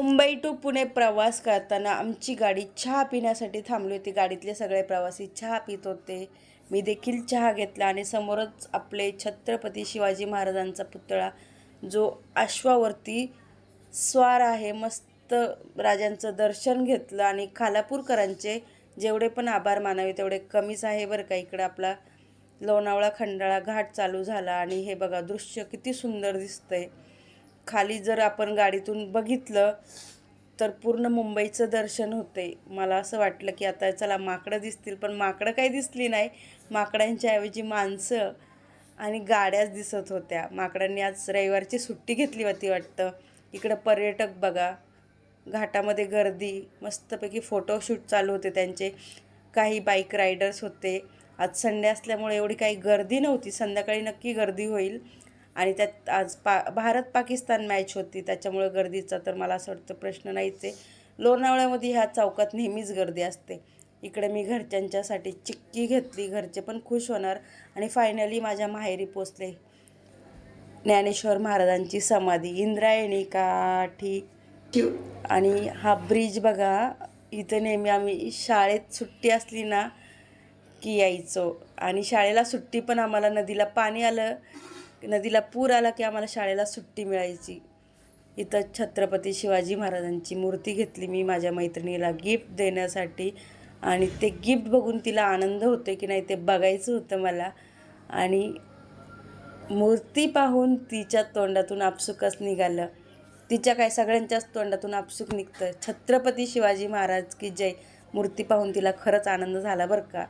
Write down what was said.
Mumbai to Pune प्रवास करताना आमची गाडी चहा पिण्यासाठी थांबली होती. गाडीतले सगळे प्रवासी चहा पित होते. मी देखील चहा घेतला आणि समोरच आपले छत्रपती शिवाजी महाराजांचा पुतळा जो अश्वावरती स्वार आहे. मस्त राजांचं दर्शन घेतलं आणि खालापूरकरांचे जेवढे पण आभार मानावे तेवढे कमीच आहे बरं का. इकडं आपला लोणावळा खंडाळा घाट चालू झाला आणि हे बघा दृश्य किती सुंदर दिसतंय. खाली जर आपण गाडीतून बघितलं तर पूर्ण मुंबईचं दर्शन होते. मला असं वाटलं की आता चला माकडं दिसतील, पण माकडं काही दिसली नाही. माकडांच्या ऐवजी माणसं आणि गाड्याच दिसत होत्या. माकडांनी आज रविवारची सुट्टी घेतली होती वाटतं. इकडं पर्यटक बघा, घाटामध्ये गर्दी, मस्तपैकी फोटोशूट चालू होते त्यांचे. काही बाईक रायडर्स होते. आज संडे असल्यामुळे एवढी काही गर्दी नव्हती. संध्याकाळी नक्की गर्दी होईल. आणि त्यात आज भारत पाकिस्तान मॅच होती, त्याच्यामुळं गर्दीचा तर मला असं वाटतं प्रश्न नाहीच आहे. लोणावळ्यामध्ये ह्या चौकात नेहमीच गर्दी असते. इकडे मी घरच्यांच्यासाठी चिक्की घेतली, घरचे पण खुश होणार. आणि फायनली माझ्या माहेरी पोचले. ज्ञानेश्वर महाराजांची समाधी इंद्रायणी काठी. आणि हा ब्रिज बघा, इथं नेहमी आम्ही शाळेत सुट्टी असली ना की यायचो. आणि शाळेला सुट्टी पण आम्हाला नदीला पाणी आलं, नदीला पूर आला की आम्हाला शाळेला सुट्टी मिळायची. इथं छत्रपती शिवाजी महाराजांची मूर्ती घेतली मी माझ्या मैत्रिणीला गिफ्ट देण्यासाठी. आणि ते गिफ्ट बघून तिला आनंद होतो की नाही ते बघायचं होतं मला. आणि मूर्ती पाहून तिच्या तोंडातून आपसुकच निघालं. तिच्या काय सगळ्यांच्याच तोंडातून आपसुक निघतं छत्रपती शिवाजी महाराज की जय. मूर्ती पाहून तिला खरंच आनंद झाला बरं का.